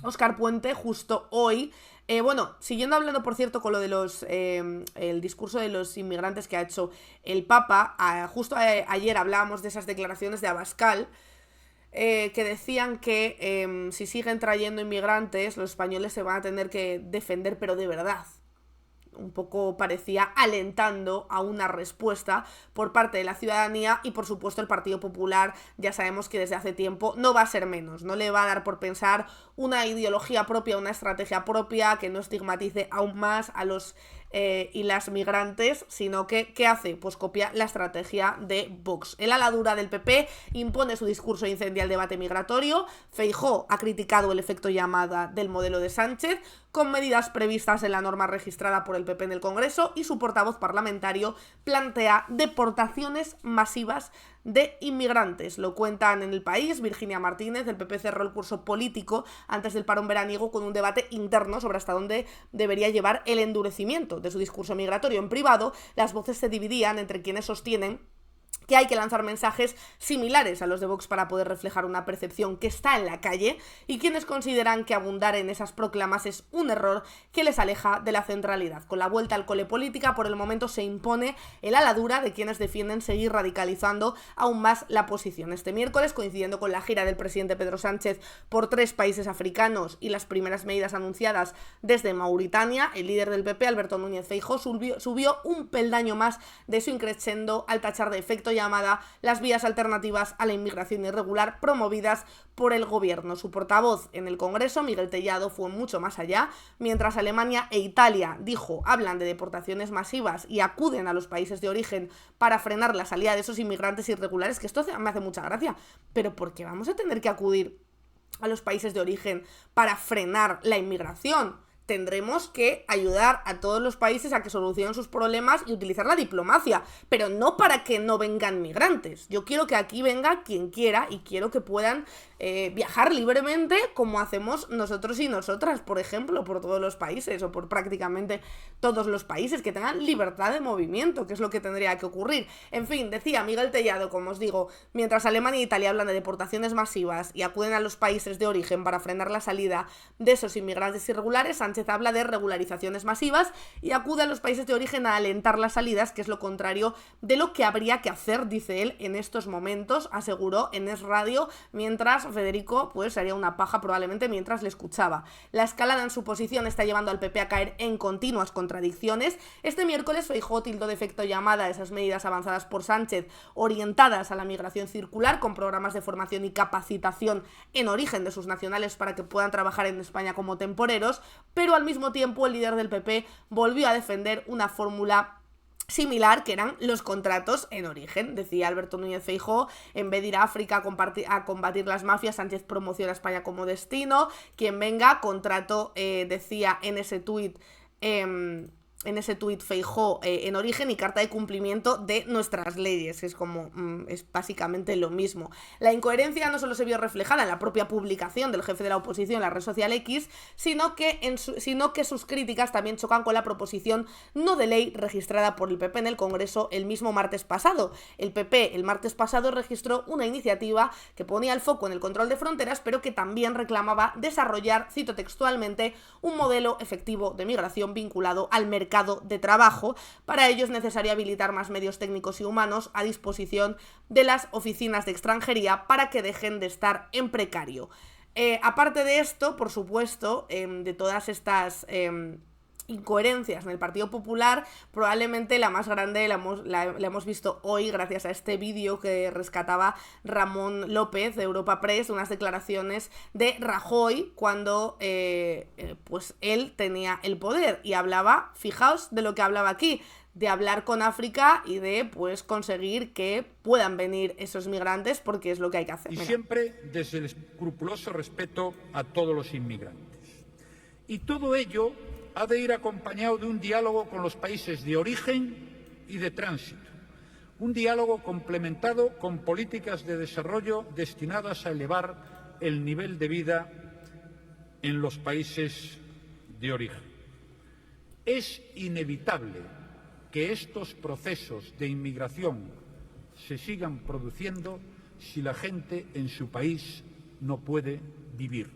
Óscar Puente justo hoy. Bueno, siguiendo hablando, por cierto, con lo de el discurso de los inmigrantes que ha hecho el Papa, justo ayer hablábamos de esas declaraciones de Abascal, que decían que si siguen trayendo inmigrantes, los españoles se van a tener que defender, pero de verdad. Un poco parecía alentando a una respuesta por parte de la ciudadanía y por supuesto el Partido Popular ya sabemos que desde hace tiempo no va a ser menos, no le va a dar por pensar una ideología propia, una estrategia propia que no estigmatice aún más a los y las migrantes, sino que ¿qué hace? Pues copia la estrategia de Vox. El ala dura del PP impone su discurso e incendia el debate migratorio. Feijóo ha criticado el efecto llamada del modelo de Sánchez, con medidas previstas en la norma registrada por el PP en el Congreso, y su portavoz parlamentario plantea deportaciones masivas de inmigrantes. Lo cuentan en El País. Virginia Martínez, del PP, cerró el curso político antes del parón veraniego con un debate interno sobre hasta dónde debería llevar el endurecimiento de su discurso migratorio. En privado, las voces se dividían entre quienes sostienen que hay que lanzar mensajes similares a los de Vox para poder reflejar una percepción que está en la calle, y quienes consideran que abundar en esas proclamas es un error que les aleja de la centralidad. Con la vuelta al cole política, por el momento se impone el ala dura de quienes defienden seguir radicalizando aún más la posición. Este miércoles, coincidiendo con la gira del presidente Pedro Sánchez por 3 países africanos y las primeras medidas anunciadas desde Mauritania, el líder del PP, Alberto Núñez Feijóo, subió un peldaño más de su increscendo al tachar de efecto llamada las vías alternativas a la inmigración irregular promovidas por el gobierno. Su portavoz en el Congreso, Miguel Tellado, fue mucho más allá. Mientras Alemania e Italia, dijo, hablan de deportaciones masivas y acuden a los países de origen para frenar la salida de esos inmigrantes irregulares, que esto me hace mucha gracia, pero ¿por qué vamos a tener que acudir a los países de origen para frenar la inmigración? Tendremos que ayudar a todos los países a que solucionen sus problemas y utilizar la diplomacia, pero no para que no vengan migrantes. Yo quiero que aquí venga quien quiera y quiero que puedan viajar libremente, como hacemos nosotros y nosotras, por ejemplo, por todos los países o por prácticamente todos los países, que tengan libertad de movimiento, que es lo que tendría que ocurrir. En fin, decía Miguel Tellado, como os digo, mientras Alemania e Italia hablan de deportaciones masivas y acuden a los países de origen para frenar la salida de esos inmigrantes irregulares, Sánchez habla de regularizaciones masivas y acude a los países de origen a alentar las salidas, que es lo contrario de lo que habría que hacer, dice él, en estos momentos, aseguró en Es Radio, mientras Federico pues haría una paja probablemente mientras le escuchaba. La escalada en su posición está llevando al PP a caer en continuas contradicciones. Este miércoles Feijóo tildó de efecto llamada a esas medidas avanzadas por Sánchez, orientadas a la migración circular, con programas de formación y capacitación en origen de sus nacionales para que puedan trabajar en España como temporeros, pero al mismo tiempo el líder del PP volvió a defender una fórmula similar, que eran los contratos en origen. Decía Alberto Núñez Feijóo, en vez de ir a África a combatir las mafias, Sánchez promociona a España como destino. Quien venga, contrato, decía en ese tuit Feijóo, en origen y carta de cumplimiento de nuestras leyes. Es como, es básicamente lo mismo. La incoherencia no solo se vio reflejada en la propia publicación del jefe de la oposición en la red social X, sino que sus críticas también chocan con la proposición no de ley registrada por el PP en el Congreso el mismo martes pasado. El PP el martes pasado registró una iniciativa que ponía el foco en el control de fronteras, pero que también reclamaba desarrollar, cito textualmente, un modelo efectivo de migración vinculado al mercado de trabajo. Para ello es necesario habilitar más medios técnicos y humanos a disposición de las oficinas de extranjería para que dejen de estar en precario. Aparte de esto, por supuesto, de todas estas incoherencias en el Partido Popular, probablemente la más grande la hemos visto hoy gracias a este vídeo que rescataba Ramón López de Europa Press, unas declaraciones de Rajoy cuando pues él tenía el poder y hablaba, fijaos de lo que hablaba aquí, de hablar con África y de pues conseguir que puedan venir esos migrantes, porque es lo que hay que hacer. Y siempre desde el escrupuloso respeto a todos los inmigrantes. Y todo ello ha de ir acompañado de un diálogo con los países de origen y de tránsito, un diálogo complementado con políticas de desarrollo destinadas a elevar el nivel de vida en los países de origen. Es inevitable que estos procesos de inmigración se sigan produciendo si la gente en su país no puede vivir.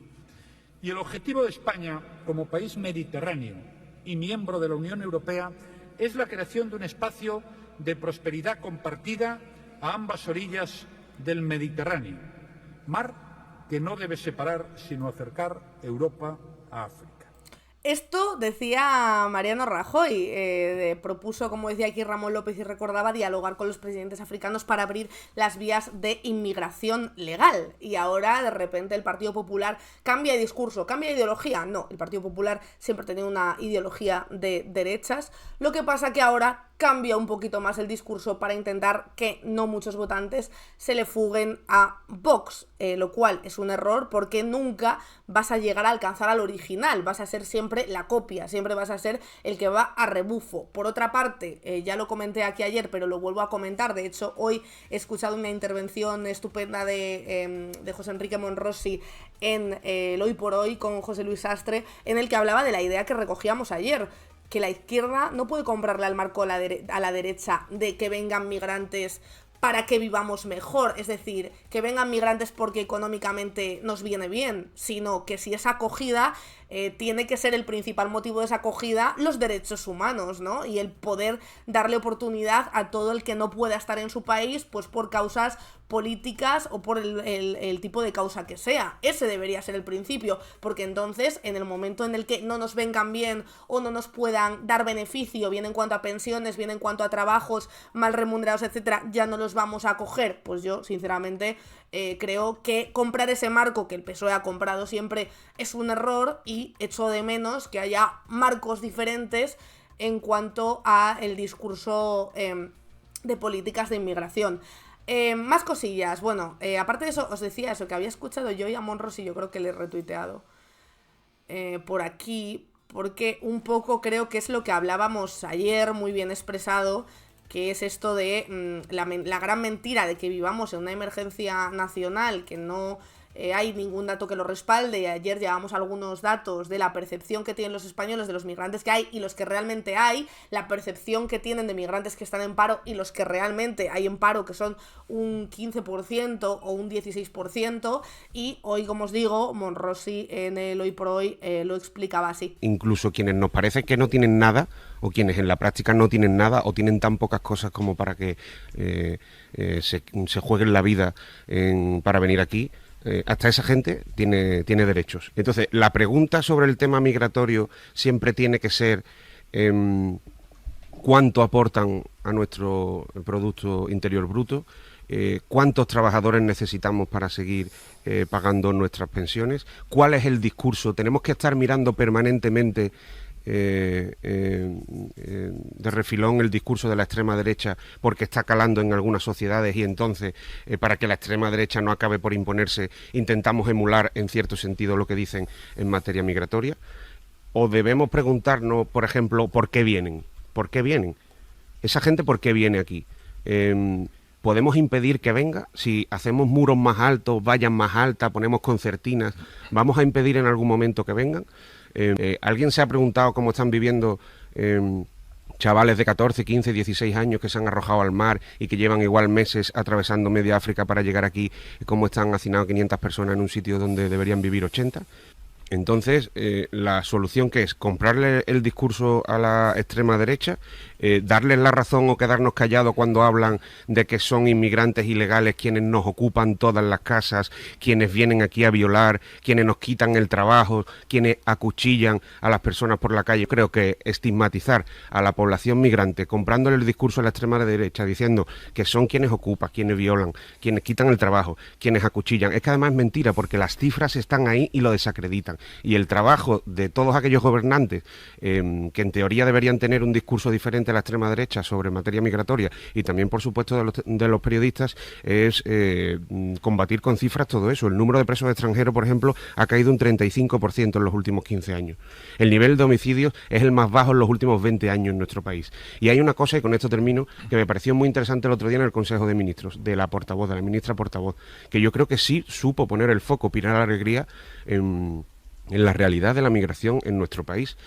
Y el objetivo de España, como país mediterráneo y miembro de la Unión Europea, es la creación de un espacio de prosperidad compartida a ambas orillas del Mediterráneo, mar que no debe separar sino acercar Europa a África. Esto decía Mariano Rajoy, propuso, como decía aquí Ramón López y recordaba, dialogar con los presidentes africanos para abrir las vías de inmigración legal. Y ahora, de repente, el Partido Popular cambia de discurso, cambia de ideología. No, el Partido Popular siempre ha tenido una ideología de derechas. Lo que pasa que ahora cambia un poquito más el discurso para intentar que no muchos votantes se le fuguen a Vox, lo cual es un error porque nunca vas a llegar a alcanzar al original, vas a ser siempre la copia, siempre vas a ser el que va a rebufo. Por otra parte, ya lo comenté aquí ayer, pero lo vuelvo a comentar, de hecho hoy he escuchado una intervención estupenda de José Enrique Monrosi en el Hoy por Hoy con José Luis Sastre, en el que hablaba de la idea que recogíamos ayer, que la izquierda no puede comprarle al marco a la derecha de que vengan migrantes para que vivamos mejor, es decir, que vengan migrantes porque económicamente nos viene bien, sino que si es acogida, tiene que ser el principal motivo de esa acogida los derechos humanos, ¿no? Y el poder darle oportunidad a todo el que no pueda estar en su país, pues por causas políticas o por el tipo de causa que sea. Ese debería ser el principio, porque entonces en el momento en el que no nos vengan bien o no nos puedan dar beneficio, bien en cuanto a pensiones, bien en cuanto a trabajos mal remunerados, etcétera, ya no los vamos a acoger. Pues yo sinceramente creo que comprar ese marco que el PSOE ha comprado siempre es un error y echo de menos que haya marcos diferentes en cuanto a el discurso de políticas de inmigración. Más cosillas, bueno, aparte de eso, os decía eso, que había escuchado yo y a Monros y yo creo que le he retuiteado por aquí, porque un poco creo que es lo que hablábamos ayer, muy bien expresado, que es esto de la gran mentira de que vivamos en una emergencia nacional, que no hay ningún dato que lo respalde, y ayer llevamos algunos datos de la percepción que tienen los españoles de los migrantes que hay y los que realmente hay, la percepción que tienen de migrantes que están en paro y los que realmente hay en paro, que son un 15% o un 16%, y hoy, como os digo, Monrosi en el Hoy por Hoy lo explicaba así. Incluso quienes nos parece que no tienen nada, o quienes en la práctica no tienen nada, o tienen tan pocas cosas como para que se jueguen la vida para venir aquí, hasta esa gente tiene derechos. Entonces, la pregunta sobre el tema migratorio siempre tiene que ser cuánto aportan a nuestro Producto Interior Bruto, cuántos trabajadores necesitamos para seguir pagando nuestras pensiones, cuál es el discurso. Tenemos que estar mirando permanentemente de refilón el discurso de la extrema derecha porque está calando en algunas sociedades, y entonces para que la extrema derecha no acabe por imponerse intentamos emular en cierto sentido lo que dicen en materia migratoria. O debemos preguntarnos, por ejemplo, ¿por qué vienen? ¿Por qué vienen? Esa gente, ¿por qué viene aquí? ¿Podemos impedir que venga? Si hacemos muros más altos, vallas más altas, ponemos concertinas, ¿vamos a impedir en algún momento que vengan? ¿Alguien se ha preguntado cómo están viviendo chavales de 14, 15, 16 años que se han arrojado al mar y que llevan igual meses atravesando media África para llegar aquí, cómo están hacinados 500 personas en un sitio donde deberían vivir 80? Entonces, la solución, ¿qué es? ¿Comprarle el discurso a la extrema derecha? ¿Darles la razón o quedarnos callados cuando hablan de que son inmigrantes ilegales quienes nos ocupan todas las casas, quienes vienen aquí a violar, quienes nos quitan el trabajo, quienes acuchillan a las personas por la calle? Creo que estigmatizar a la población migrante comprándole el discurso a la extrema derecha diciendo que son quienes ocupan, quienes violan, quienes quitan el trabajo, quienes acuchillan, es que además es mentira, porque las cifras están ahí y lo desacreditan. Y el trabajo de todos aquellos gobernantes que en teoría deberían tener un discurso diferente a la extrema derecha sobre materia migratoria, y también por supuesto de los periodistas, es combatir con cifras todo eso. El número de presos extranjeros, por ejemplo, ha caído un 35% en los últimos 15 años. El nivel de homicidios es el más bajo en los últimos 20 años en nuestro país. Y hay una cosa, y con esto termino, que me pareció muy interesante el otro día en el Consejo de Ministros, de la portavoz, de la ministra portavoz, que yo creo que sí supo poner el foco, Pilar Alegría, en la realidad de la migración en nuestro país.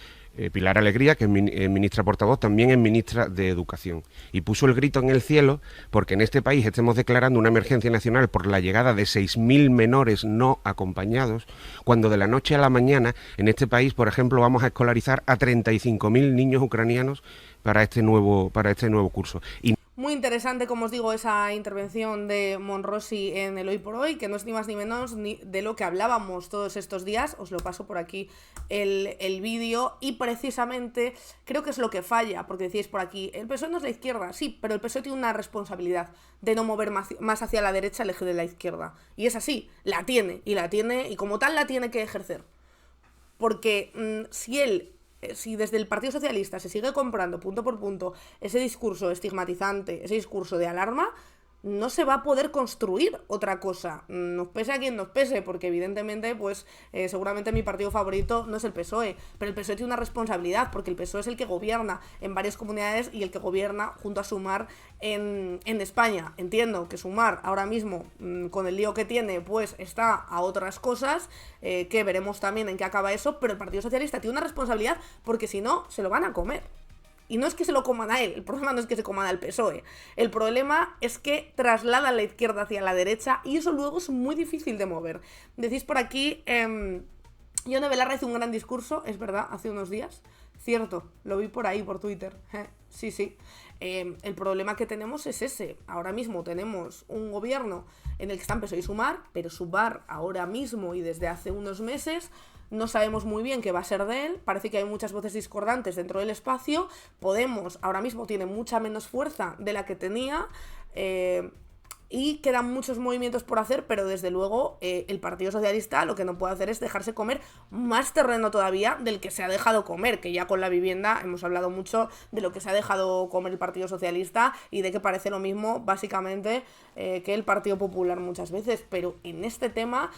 Pilar Alegría, que es ministra portavoz, también es ministra de Educación. Y puso el grito en el cielo porque en este país estemos declarando una emergencia nacional por la llegada de 6.000 menores no acompañados, cuando de la noche a la mañana en este país, por ejemplo, vamos a escolarizar a 35.000 niños ucranianos para este nuevo curso. Y muy interesante, como os digo, esa intervención de Monrosi en el Hoy por Hoy, que no es ni más ni menos ni de lo que hablábamos todos estos días. Os lo paso por aquí el vídeo, y precisamente creo que es lo que falla, porque decíais por aquí, el PSOE no es la izquierda, sí, pero el PSOE tiene una responsabilidad de no mover más hacia la derecha el eje de la izquierda. Y es así, la tiene, y como tal la tiene que ejercer. Porque si desde el Partido Socialista se sigue comprando punto por punto ese discurso estigmatizante, ese discurso de alarma, no se va a poder construir otra cosa, nos pese a quien nos pese, porque evidentemente pues seguramente mi partido favorito no es el PSOE, pero el PSOE tiene una responsabilidad, porque el PSOE es el que gobierna en varias comunidades y el que gobierna junto a Sumar en España. Entiendo que Sumar ahora mismo, con el lío que tiene, pues está a otras cosas, que veremos también en qué acaba eso, pero el Partido Socialista tiene una responsabilidad, porque si no, se lo van a comer. Y no es que se lo coman a él, el problema no es que se coman al PSOE, el problema es que trasladan la izquierda hacia la derecha, y eso luego es muy difícil de mover. Decís por aquí, Ione Belarra hizo un gran discurso, es verdad, hace unos días, cierto, lo vi por ahí, por Twitter, sí. El problema que tenemos es ese, ahora mismo tenemos un gobierno en el que están PSOE y Sumar, pero Sumar ahora mismo y desde hace unos meses no sabemos muy bien qué va a ser de él, parece que hay muchas voces discordantes dentro del espacio. Podemos ahora mismo tiene mucha menos fuerza de la que tenía, y quedan muchos movimientos por hacer, pero desde luego el Partido Socialista lo que no puede hacer es dejarse comer más terreno todavía del que se ha dejado comer, que ya con la vivienda hemos hablado mucho de lo que se ha dejado comer el Partido Socialista y de que parece lo mismo básicamente que el Partido Popular muchas veces, pero en este tema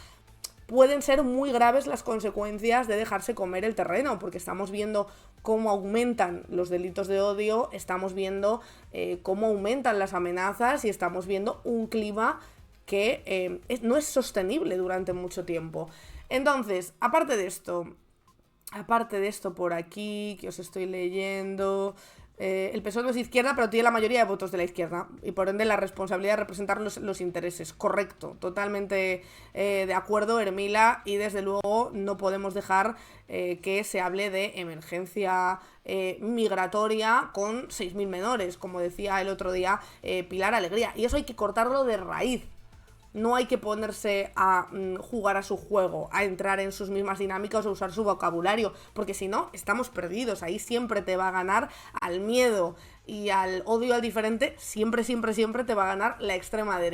pueden ser muy graves las consecuencias de dejarse comer el terreno, porque estamos viendo cómo aumentan los delitos de odio, estamos viendo cómo aumentan las amenazas, y estamos viendo un clima que no es sostenible durante mucho tiempo. Entonces, aparte de esto por aquí, que os estoy leyendo, el PSOE no es izquierda, pero tiene la mayoría de votos de la izquierda, y por ende la responsabilidad de representar los intereses. Correcto, totalmente de acuerdo, Hermila, y desde luego no podemos dejar que se hable de emergencia migratoria con 6.000 menores, como decía el otro día Pilar Alegría, y eso hay que cortarlo de raíz. No hay que ponerse a jugar a su juego, a entrar en sus mismas dinámicas o usar su vocabulario, porque si no, estamos perdidos. Ahí siempre te va a ganar al miedo y al odio al diferente, siempre te va a ganar la extrema derecha.